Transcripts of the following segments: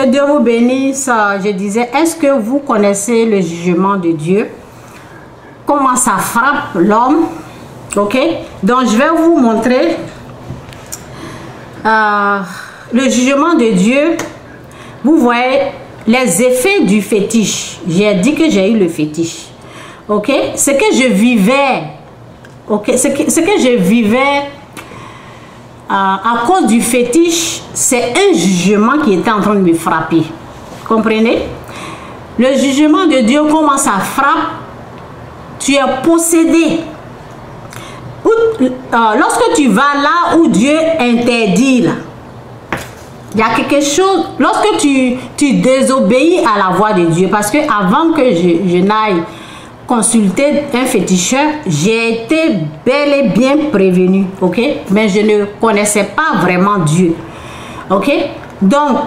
Que Dieu vous bénisse. Je disais, est-ce que vous connaissez le jugement de Dieu? Comment ça frappe l'homme? Ok? Donc, je vais vous montrer le jugement de Dieu. Vous voyez les effets du fétiche. J'ai dit que j'ai eu le fétiche. Ok? Ce que je vivais, ok? Ce que je vivais à cause du fétiche, c'est un jugement qui était en train de me frapper. Comprenez? Le jugement de Dieu, comment ça frappe? Tu es possédé. Lorsque tu vas là où Dieu interdit, là, il y a quelque chose. Lorsque tu désobéis à la voix de Dieu, parce que avant que je n'aille consulter un féticheur, j'ai été bel et bien prévenu, ok? Mais je ne connaissais pas vraiment Dieu, ok? Donc,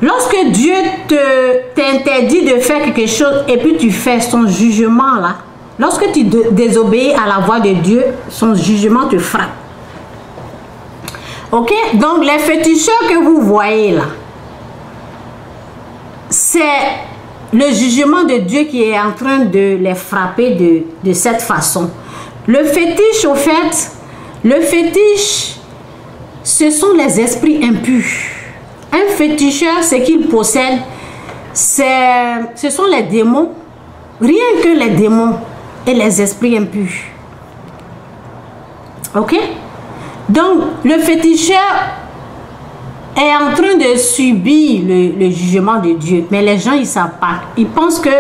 lorsque Dieu t'interdit de faire quelque chose et puis tu fais son jugement là, lorsque tu désobéis à la voix de Dieu, son jugement te frappe. Ok? Donc, les féticheurs que vous voyez là, c'est le jugement de Dieu qui est en train de les frapper de cette façon. Le fétiche, au fait, le fétiche, ce sont les esprits impurs. Un féticheur, ce qu'il possède, ce sont les démons, rien que les démons et les esprits impurs. Ok? Donc, le féticheur est en train de subir le jugement de Dieu. Mais les gens, ils ne savent pas. Ils pensent que,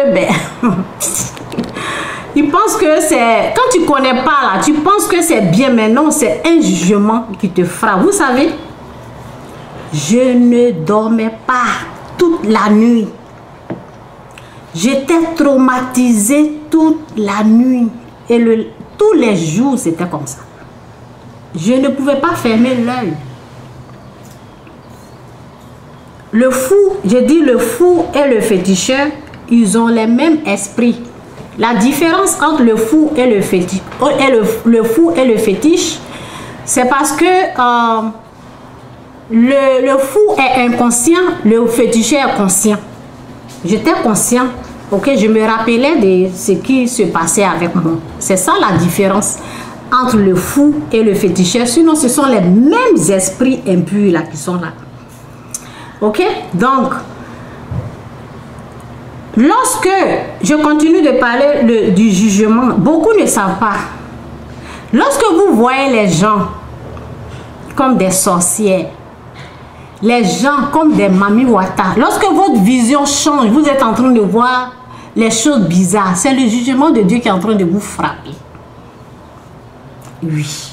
ils pensent que c'est... Quand tu ne connais pas, là, tu penses que c'est bien, mais non, c'est un jugement qui te frappe. Vous savez, je ne dormais pas toute la nuit. J'étais traumatisée toute la nuit. Et tous les jours, c'était comme ça. Je ne pouvais pas fermer l'œil. Le fou, je dis le fou et le féticheur, ils ont les mêmes esprits. La différence entre le fou et le fétiche, c'est parce que le fou est inconscient, le féticheur est conscient. J'étais conscient, ok, je me rappelais de ce qui se passait avec moi. C'est ça la différence entre le fou et le féticheur. Sinon, ce sont les mêmes esprits impurs là qui sont là. Ok? Donc, lorsque je continue de parler du jugement, beaucoup ne savent pas. Lorsque vous voyez les gens comme des sorcières, les gens comme des mami wata, lorsque votre vision change, vous êtes en train de voir les choses bizarres, c'est le jugement de Dieu qui est en train de vous frapper. Oui.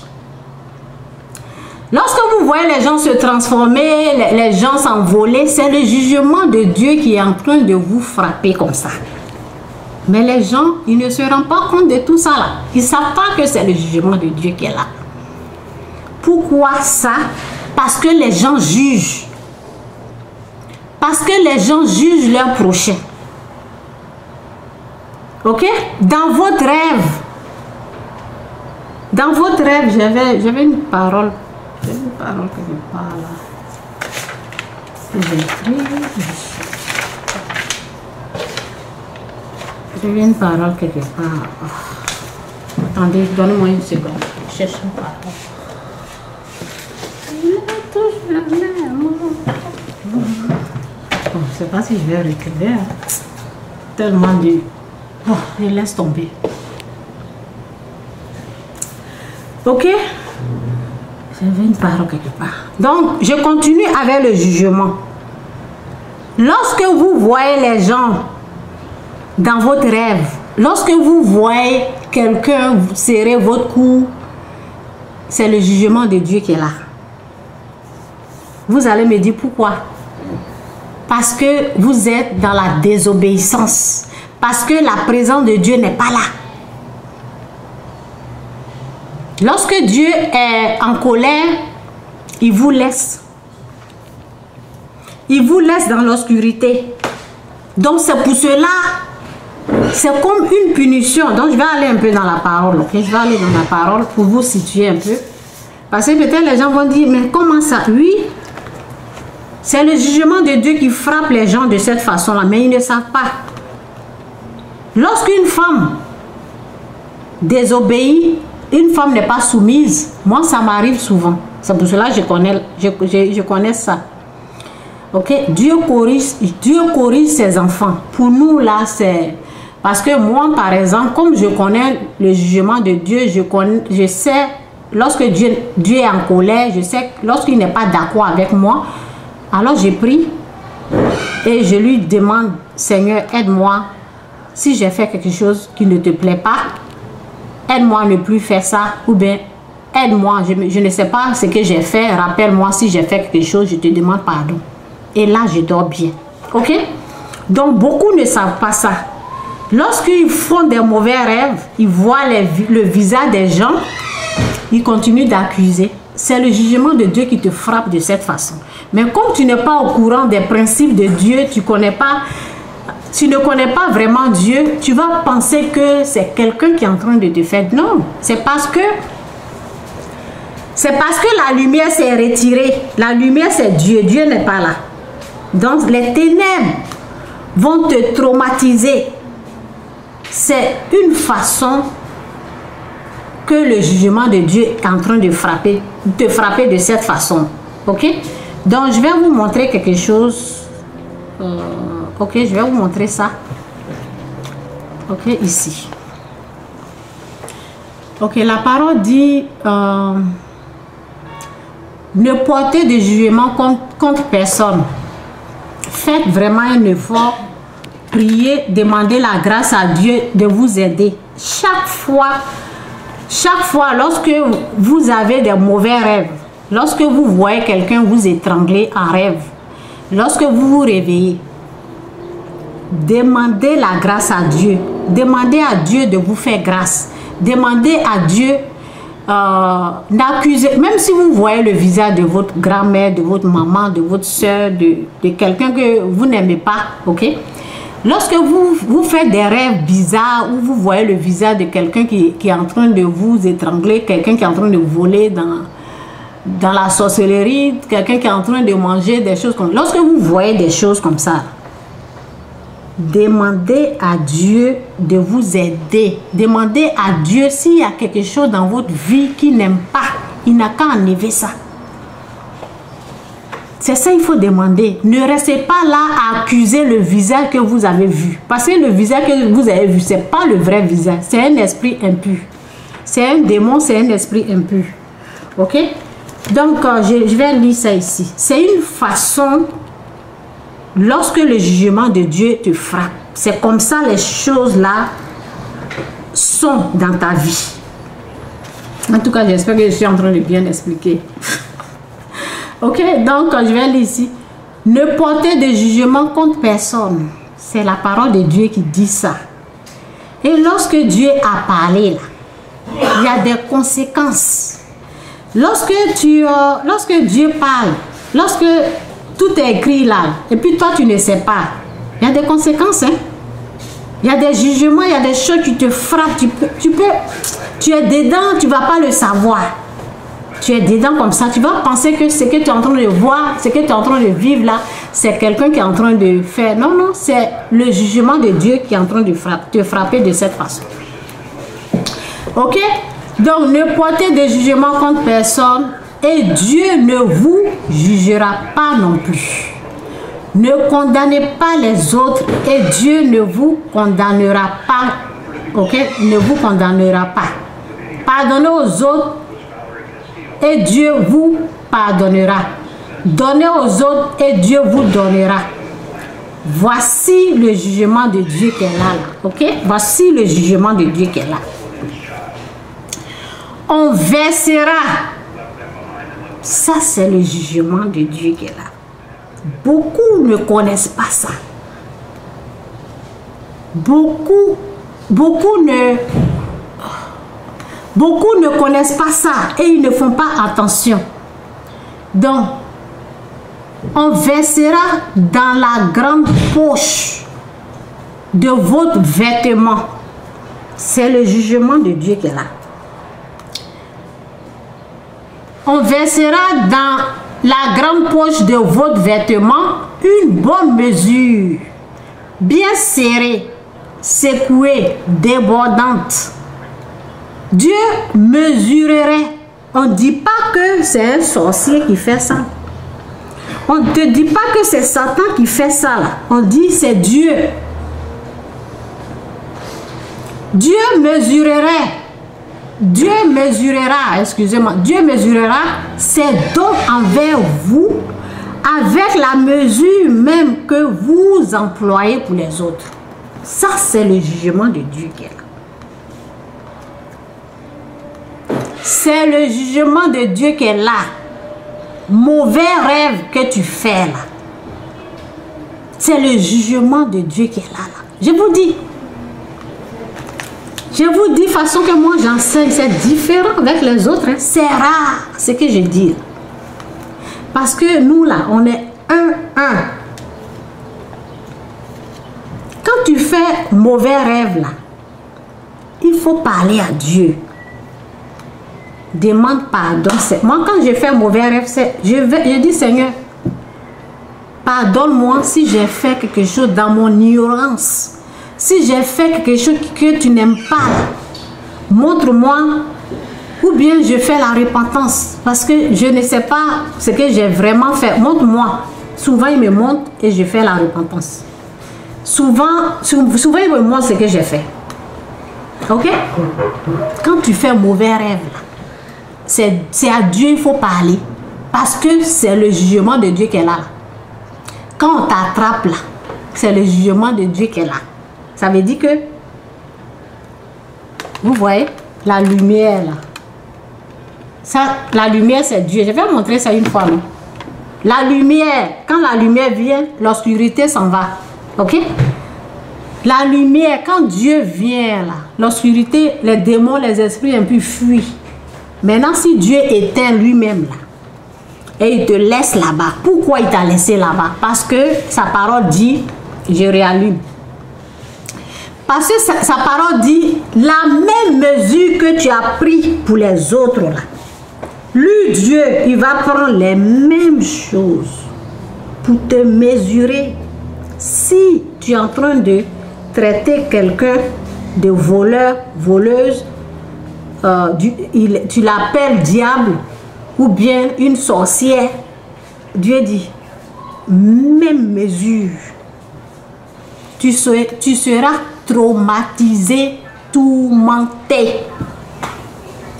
Lorsque vous voyez les gens se transformer, les gens s'envoler, c'est le jugement de Dieu qui est en train de vous frapper comme ça. Mais les gens, ils ne se rendent pas compte de tout ça là. Ils ne savent pas que c'est le jugement de Dieu qui est là. Pourquoi ça? Parce que les gens jugent. Parce que les gens jugent leur prochain. Ok? Dans votre rêve, j'avais une parole. J'avais une parole quelque part là. J'avais une parole quelque part. Attendez, donnez-moi une seconde. Je cherche une parole. Bon, je ne sais pas si je vais retrouver. Hein. Tellement de... Bon, je laisse tomber. Ok? J'avais une parole quelque part. Donc, je continue avec le jugement. Lorsque vous voyez les gens dans votre rêve, lorsque vous voyez quelqu'un serrer votre cou, c'est le jugement de Dieu qui est là. Vous allez me dire pourquoi? Parce que vous êtes dans la désobéissance. Parce que la présence de Dieu n'est pas là. Lorsque Dieu est en colère, il vous laisse. Il vous laisse dans l'obscurité. Donc c'est pour cela, c'est comme une punition. Donc je vais aller un peu dans la parole. Okay? Je vais aller dans la parole pour vous situer un peu. Parce que peut-être les gens vont dire, mais comment ça? Oui. C'est le jugement de Dieu qui frappe les gens de cette façon-là, mais ils ne savent pas. Lorsqu'une femme désobéit, une femme n'est pas soumise, moi ça m'arrive souvent. C'est pour cela que je connais ça. Ok, Dieu corrige ses enfants. Pour nous là, c'est... Parce que moi, par exemple, comme je connais le jugement de Dieu, je sais, lorsque Dieu est en colère, je sais, lorsqu'il n'est pas d'accord avec moi, alors je prie et je lui demande, Seigneur, aide-moi. Si j'ai fait quelque chose qui ne te plaît pas, aide-moi à ne plus faire ça, ou bien aide-moi, je ne sais pas ce que j'ai fait, rappelle-moi si j'ai fait quelque chose, je te demande pardon. Et là, je dors bien. Ok? Donc, beaucoup ne savent pas ça. Lorsqu'ils font des mauvais rêves, ils voient le visage des gens, ils continuent d'accuser. C'est le jugement de Dieu qui te frappe de cette façon. Mais comme tu n'es pas au courant des principes de Dieu, tu ne connais pas vraiment Dieu, tu vas penser que c'est quelqu'un qui est en train de te faire. Non, c'est parce que la lumière s'est retirée. La lumière, c'est Dieu. Dieu n'est pas là. Donc, les ténèbres vont te traumatiser. C'est une façon que le jugement de Dieu est en train de te frapper de cette façon. Ok? Donc, je vais vous montrer quelque chose. Ok, je vais vous montrer ça. Ok, ici. Ok, la parole dit ne portez de jugement contre personne. Faites vraiment un effort. Priez, demandez la grâce à Dieu de vous aider. Chaque fois, lorsque vous avez des mauvais rêves, lorsque vous voyez quelqu'un vous étrangler en rêve, lorsque vous vous réveillez, demandez la grâce à Dieu. Demandez à Dieu de vous faire grâce. Demandez à Dieu d'accuser. Même si vous voyez le visage de votre grand-mère, de votre maman, de votre soeur, de quelqu'un que vous n'aimez pas, ok? Lorsque vous faites des rêves bizarres où vous voyez le visage de quelqu'un qui est en train de vous étrangler, quelqu'un qui est en train de voler dans la sorcellerie, quelqu'un qui est en train de manger des choses comme ça. Lorsque vous voyez des choses comme ça, demandez à Dieu de vous aider. Demandez à Dieu s'il y a quelque chose dans votre vie qu'il n'aime pas. Il n'a qu'à enlever ça. C'est ça qu'il faut demander. Ne restez pas là à accuser le visage que vous avez vu. Parce que le visage que vous avez vu, ce n'est pas le vrai visage. C'est un esprit impur. C'est un démon, c'est un esprit impur. Ok? Donc, je vais lire ça ici. C'est une façon, lorsque le jugement de Dieu te frappe, c'est comme ça les choses-là sont dans ta vie. En tout cas, j'espère que je suis en train de bien expliquer. Ok, donc je vais lire ici. Ne portez de jugement contre personne. C'est la parole de Dieu qui dit ça. Et lorsque Dieu a parlé, là, il y a des conséquences. Lorsque Dieu parle, lorsque tout est écrit là, et puis toi tu ne sais pas, il y a des conséquences. Hein? Il y a des jugements, il y a des choses qui te frappent. Tu es dedans, tu ne vas pas le savoir. Tu es dedans comme ça, tu vas penser que ce que tu es en train de voir, ce que tu es en train de vivre là, c'est quelqu'un qui est en train de faire. Non, non, c'est le jugement de Dieu qui est en train de te frapper de cette façon. Ok? Donc, ne portez de jugement contre personne et Dieu ne vous jugera pas non plus. Ne condamnez pas les autres et Dieu ne vous condamnera pas. Ok? Ne vous condamnera pas. Pardonnez aux autres et Dieu vous pardonnera. Donnez aux autres et Dieu vous donnera. Voici le jugement de Dieu qui est là. Ok? Voici le jugement de Dieu qui est là. On versera. Ça, c'est le jugement de Dieu qui est là. Beaucoup ne connaissent pas ça. Beaucoup ne connaissent pas ça et ils ne font pas attention. Donc, on versera dans la grande poche de votre vêtement. C'est le jugement de Dieu qui est là. On versera la grande poche de votre vêtement une bonne mesure, bien serrée, secouée, débordante. Dieu mesurerait. On ne dit pas que c'est un sorcier qui fait ça. On ne te dit pas que c'est Satan qui fait ça là. On dit c'est Dieu. Dieu mesurerait. Dieu mesurera, excusez-moi, Dieu mesurera ses dons envers vous avec la mesure même que vous employez pour les autres. Ça, c'est le jugement de Dieu qui est là. C'est le jugement de Dieu qui est là. Mauvais rêve que tu fais là. C'est le jugement de Dieu qui est là. Je vous dis. Je vous dis, façon que moi j'enseigne, c'est différent avec les autres. Hein. C'est rare ce que je dis. Parce que nous là, on est un. Quand tu fais mauvais rêve là, il faut parler à Dieu. Demande pardon. Moi quand je fais mauvais rêve, je dis Seigneur, pardonne-moi si j'ai fait quelque chose dans mon ignorance. Si j'ai fait quelque chose que tu n'aimes pas, montre-moi, ou bien je fais la repentance parce que je ne sais pas ce que j'ai vraiment fait. Montre-moi. Souvent, il me montre et je fais la repentance. Souvent il me montre ce que j'ai fait. Ok? Quand tu fais un mauvais rêve, c'est à Dieu il faut parler parce que c'est le jugement de Dieu qui est là. Quand on t'attrape là, c'est le jugement de Dieu qui est là. Ça veut dire que, vous voyez, la lumière là. Ça, la lumière c'est Dieu. Je vais vous montrer ça une fois. Non? La lumière, quand la lumière vient, l'obscurité s'en va. Ok? La lumière, quand Dieu vient là, l'obscurité, les démons, les esprits impurs fuient. Maintenant, si Dieu éteint lui-même là, et il te laisse là-bas, pourquoi il t'a laissé là-bas? Parce que sa parole dit, je réallume. Parce que sa parole dit, la même mesure que tu as pris pour les autres là, lui Dieu, il va prendre les mêmes choses pour te mesurer. Si tu es en train de traiter quelqu'un de voleur, voleuse, tu l'appelles diable ou bien une sorcière, Dieu dit, même mesure. Tu seras traumatisé, tourmenté.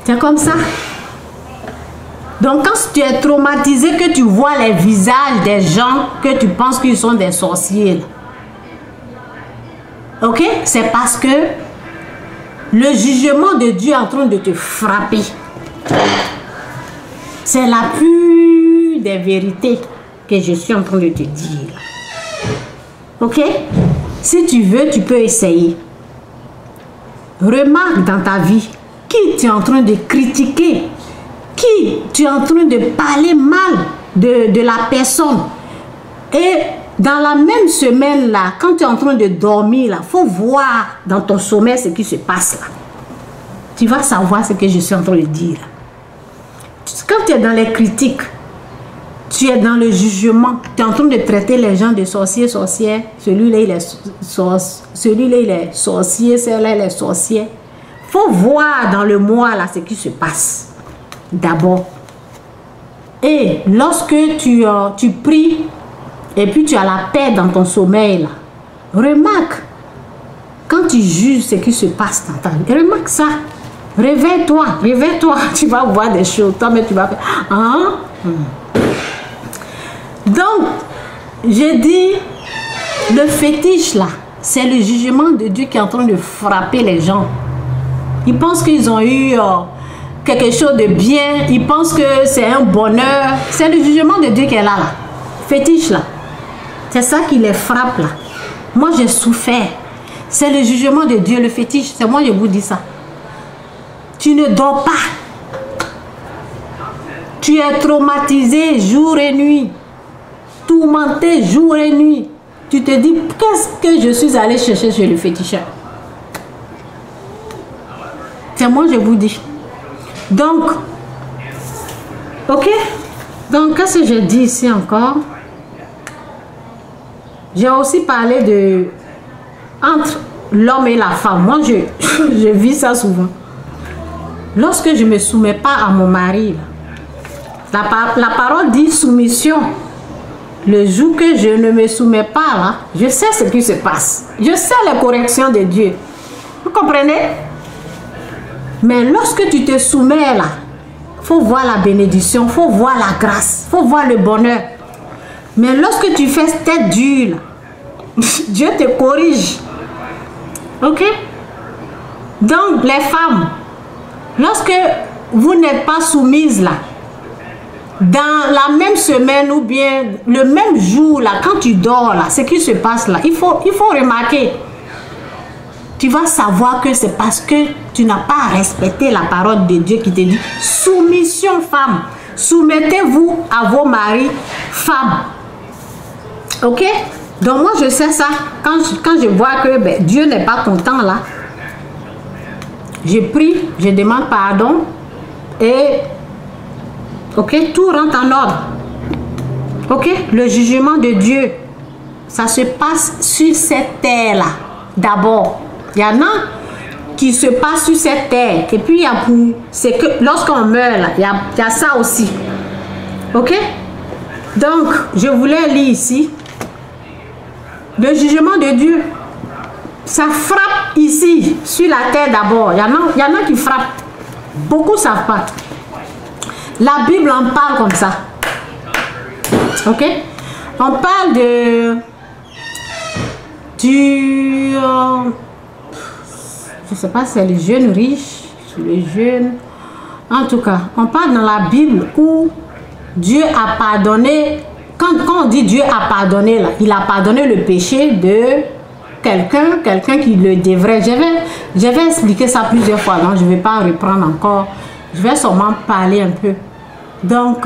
C'est comme ça. Donc quand tu es traumatisé, que tu vois les visages des gens que tu penses qu'ils sont des sorciers, ok, c'est parce que le jugement de Dieu est en train de te frapper. C'est la pure des vérités que je suis en train de te dire. Ok? Si tu veux, tu peux essayer. Remarque dans ta vie qui tu es en train de critiquer, qui tu es en train de parler mal de la personne. Et dans la même semaine là, quand tu es en train de dormir là, il faut voir dans ton sommeil ce qui se passe là. Tu vas savoir ce que je suis en train de dire. Quand tu es dans les critiques, tu es dans le jugement, tu es en train de traiter les gens de sorciers, sorcières, celui-là il est sorcier, celle-là elle est sorcière. Il faut voir dans le moi là ce qui se passe d'abord. Et lorsque tu pries et puis tu as la paix dans ton sommeil là, remarque quand tu juges ce qui se passe dans ta vie, remarque ça. Réveille-toi, tu vas voir des choses, toi mais tu vas faire hein? Donc, je dis, le fétiche là, c'est le jugement de Dieu qui est en train de frapper les gens. Ils pensent qu'ils ont eu quelque chose de bien, ils pensent que c'est un bonheur. C'est le jugement de Dieu qui est là. Fétiche là, c'est ça qui les frappe là. Moi j'ai souffert. C'est le jugement de Dieu, le fétiche, c'est moi je vous dis ça. Tu ne dors pas. Tu es traumatisé jour et nuit. Tourmenté jour et nuit. Tu te dis, qu'est-ce que je suis allé chercher chez le féticheur? C'est moi, je vous dis. Donc, ok? Donc, qu'est-ce que j'ai dit ici encore? J'ai aussi parlé de entre l'homme et la femme. Moi, je vis ça souvent. Lorsque je ne me soumets pas à mon mari, la parole dit soumission. Le jour que je ne me soumets pas, là, je sais ce qui se passe. Je sais les corrections de Dieu. Vous comprenez? Mais lorsque tu te soumets là, il faut voir la bénédiction, il faut voir la grâce, il faut voir le bonheur. Mais lorsque tu fais tête dure, Dieu te corrige. Ok? Donc, les femmes, lorsque vous n'êtes pas soumises là, dans la même semaine ou bien le même jour là, quand tu dors là, ce qui se passe là, il faut remarquer. Tu vas savoir que c'est parce que tu n'as pas respecté la parole de Dieu qui te dit soumission femme. Soumettez-vous à vos maris femmes. Ok? Donc moi je sais ça. Quand je vois que Dieu n'est pas content là, je prie, je demande pardon et ok, tout rentre en ordre. Ok? Le jugement de Dieu, ça se passe sur cette terre-là. D'abord, il y en a qui se passent sur cette terre. Et puis, il y a pour... C'est que lorsqu'on meurt, là, il y a ça aussi. Ok? Donc, je voulais lire ici. Le jugement de Dieu, ça frappe ici, sur la terre d'abord. Il y en a qui frappent. Beaucoup ne savent pas. La Bible en parle comme ça. Ok? On parle de... je ne sais pas si c'est les jeunes riches, les jeunes... En tout cas, on parle dans la Bible où Dieu a pardonné... Quand on dit Dieu a pardonné, là, il a pardonné le péché de quelqu'un qui le devrait. J'avais expliqué ça plusieurs fois, donc je ne vais pas reprendre encore. Je vais seulement parler un peu. Donc,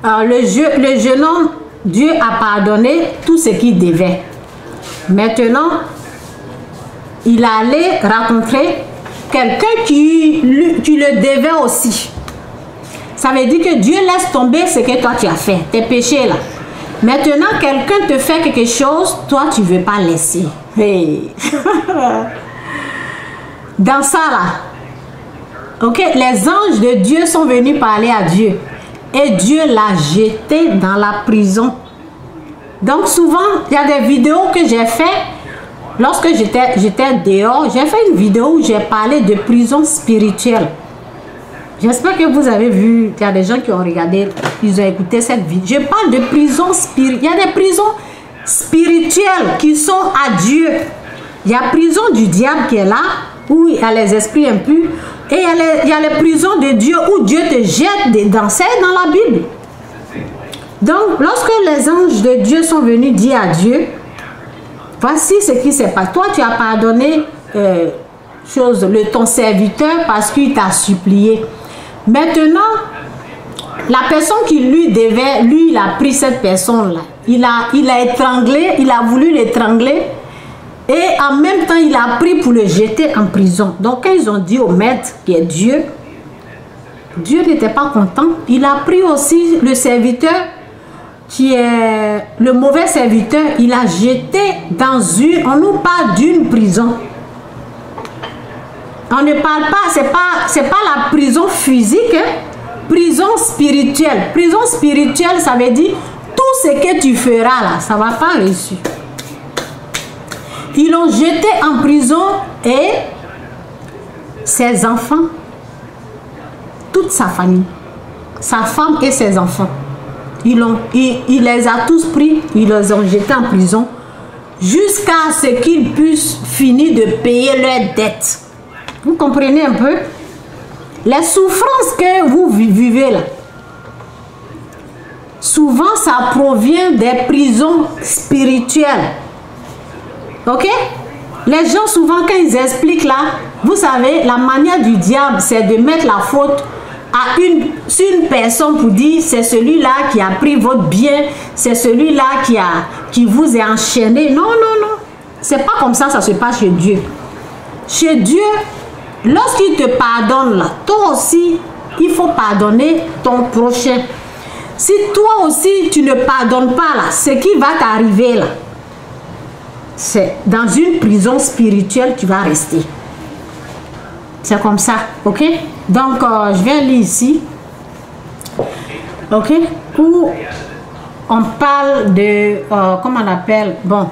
le jeune homme, Dieu a pardonné tout ce qu'il devait. Maintenant, il allait rencontrer quelqu'un qui le devait aussi. Ça veut dire que Dieu laisse tomber ce que toi tu as fait, tes péchés là. Maintenant, quelqu'un te fait quelque chose, toi tu ne veux pas laisser. Hey. Dans ça là, ok, les anges de Dieu sont venus parler à Dieu. Et Dieu l'a jeté dans la prison. Donc souvent, il y a des vidéos que j'ai fait. Lorsque j'étais dehors, j'ai fait une vidéo où j'ai parlé de prison spirituelle. J'espère que vous avez vu, il y a des gens qui ont regardé, ils ont écouté cette vidéo. Je parle de prison spirituelle. Il y a des prisons spirituelles qui sont à Dieu. Il y a la prison du diable qui est là, où il y a les esprits impurs. Et il y a les prisons de Dieu où Dieu te jette dans la Bible. Donc, lorsque les anges de Dieu sont venus dire à Dieu, voici ce qui s'est passé. Toi, tu as pardonné ton serviteur parce qu'il t'a supplié. Maintenant, la personne qui lui devait, lui, il a pris cette personne-là. Il a étranglé, il a voulu l'étrangler. Et en même temps, il a pris pour le jeter en prison. Donc, quand ils ont dit au maître, qui est Dieu, Dieu n'était pas content. Il a pris aussi le serviteur, qui est le mauvais serviteur, il a jeté dans on nous parle d'une prison. On ne parle pas, c'est pas la prison physique, hein? Prison spirituelle. Prison spirituelle, ça veut dire tout ce que tu feras là, ça ne va pas réussir. Ils l'ont jeté en prison et ses enfants, toute sa famille, sa femme et ses enfants, il les a tous pris, ils les ont jetés en prison jusqu'à ce qu'ils puissent finir de payer leurs dettes. Vous comprenez un peu? Les souffrances que vous vivez là, souvent ça provient des prisons spirituelles. Ok? Les gens souvent quand ils expliquent là, vous savez, la manière du diable c'est de mettre la faute sur une personne pour dire c'est celui-là qui a pris votre bien, c'est celui-là qui vous a enchaîné. Non, non, non. C'est pas comme ça se passe chez Dieu. Chez Dieu, lorsqu'il te pardonne là, toi aussi, il faut pardonner ton prochain. Si toi aussi tu ne pardonnes pas là, ce qui va t'arriver là, c'est dans une prison spirituelle tu vas rester. C'est comme ça, ok? Donc je vais lire ici, ok? Où on parle de, comment on appelle, bon,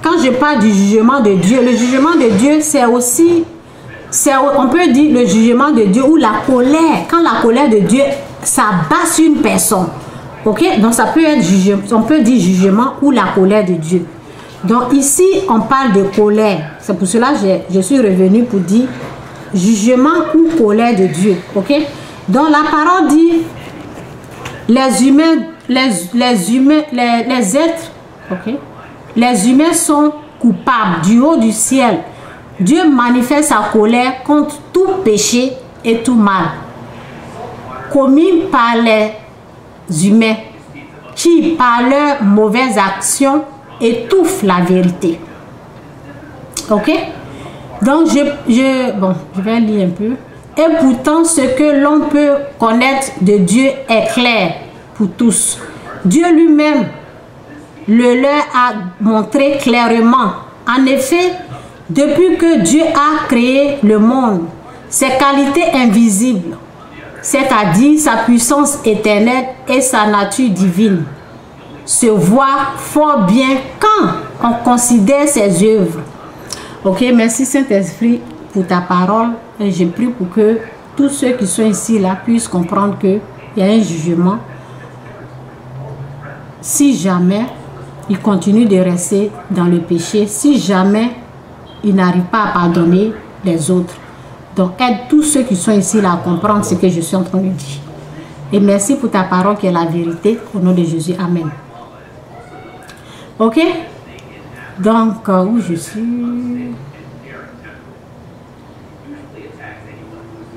quand je parle du jugement de Dieu, le jugement de Dieu c'est aussi, on peut dire le jugement de Dieu ou la colère, quand la colère de Dieu s'abat sur une personne, ok? Donc ça peut être jugement, on peut dire jugement ou la colère de Dieu. Donc ici on parle de colère, c'est pour cela que je suis revenu pour dire jugement ou colère de Dieu, ok? Donc la parole dit les humains, les êtres, ok? Les humains sont coupables du haut du ciel. Dieu manifeste sa colère contre tout péché et tout mal commis par les humains qui, par leurs mauvaises actions, étouffent la vérité. Ok? Donc, je vais lire un peu. Et pourtant, ce que l'on peut connaître de Dieu est clair pour tous. Dieu lui-même le leur a montré clairement. En effet, depuis que Dieu a créé le monde, ses qualités invisibles, c'est-à-dire sa puissance éternelle et sa nature divine, se voient fort bien quand on considère ses œuvres. Ok, merci Saint-Esprit pour ta parole. Et je prie pour que tous ceux qui sont ici là puissent comprendre qu'il y a un jugement. Si jamais ils continuent de rester dans le péché, si jamais ils n'arrivent pas à pardonner les autres. Donc aide tous ceux qui sont ici là à comprendre ce que je suis en train de dire. Et merci pour ta parole qui est la vérité. Au nom de Jésus, amen. Ok? Donc, où je suis?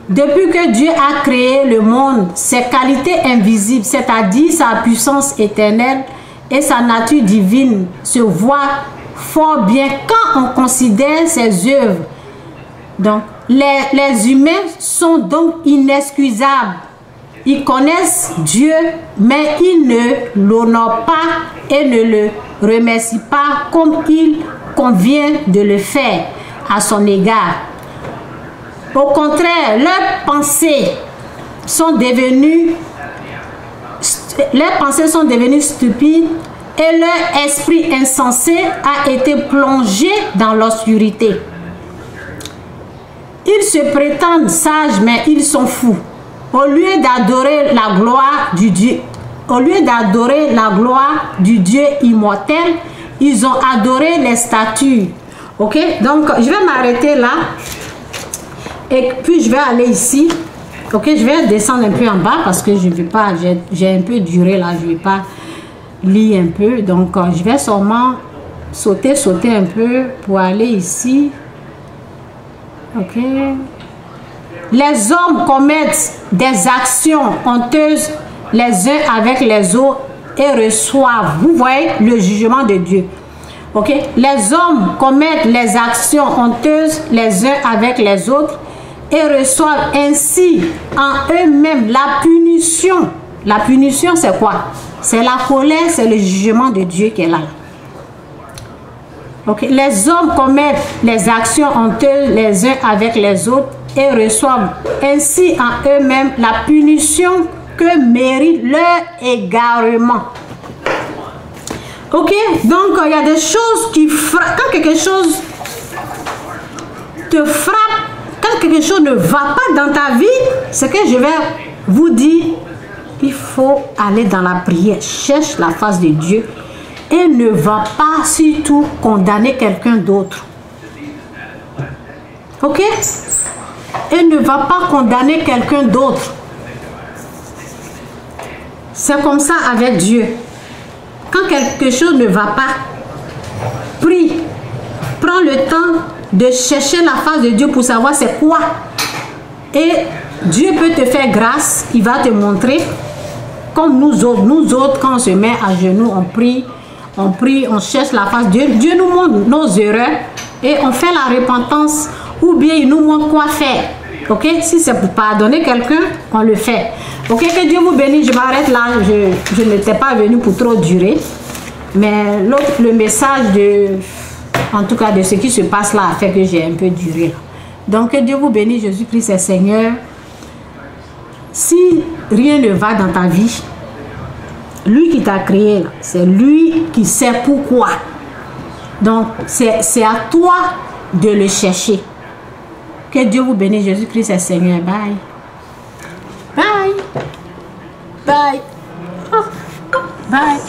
Depuis que Dieu a créé le monde, ses qualités invisibles, c'est-à-dire sa puissance éternelle et sa nature divine, se voient fort bien quand on considère ses œuvres. Donc, les humains sont donc inexcusables. Ils connaissent Dieu, mais ils ne l'honorent pas et ne le remercient pas comme il convient de le faire à son égard. Au contraire, leurs pensées sont devenues stupides et leur esprit insensé a été plongé dans l'obscurité. Ils se prétendent sages, mais ils sont fous. Au lieu d'adorer la gloire du Dieu, immortel, ils ont adoré les statues. Ok, donc je vais m'arrêter là. Et puis je vais aller ici. Ok, je vais descendre un peu en bas parce que je ne vais pas, j'ai un peu duré là, je ne vais pas lire un peu. Donc je vais seulement sauter un peu pour aller ici. Ok. Les hommes commettent des actions honteuses les uns avec les autres et reçoivent, vous voyez, le jugement de Dieu. Ok. Les hommes commettent les actions honteuses les uns avec les autres et reçoivent ainsi en eux-mêmes la punition. La punition, c'est quoi? C'est la colère, c'est le jugement de Dieu qui est là. Okay. Les hommes commettent les actions honteuses les uns avec les autres et reçoivent ainsi en eux-mêmes la punition que mérite leur égarement. Ok, donc il y a des choses qui frappent. Quand quelque chose te frappe, quand quelque chose ne va pas dans ta vie, ce que je vais vous dire, il faut aller dans la prière, cherche la face de Dieu et ne va pas surtout condamner quelqu'un d'autre. Ok? Et ne va pas condamner quelqu'un d'autre. C'est comme ça avec Dieu. Quand quelque chose ne va pas, prie. Prends le temps de chercher la face de Dieu pour savoir c'est quoi. Et Dieu peut te faire grâce. Il va te montrer. Comme nous autres, quand on se met à genoux, on prie, on cherche la face de Dieu. Dieu nous montre nos erreurs et on fait la repentance. Ou bien il nous montre quoi faire. Ok, si c'est pour pardonner quelqu'un, on le fait. Ok, que Dieu vous bénisse. Je m'arrête là. Je n'étais pas venue pour trop durer. Mais le message en tout cas de ce qui se passe là a fait que j'ai un peu duré. Donc que Dieu vous bénisse, Jésus-Christ est Seigneur. Si rien ne va dans ta vie, lui qui t'a créé, c'est lui qui sait pourquoi. Donc c'est à toi de le chercher. Que Dieu vous bénisse, Jésus-Christ est Seigneur. Bye. Bye. Bye. Oh. Bye.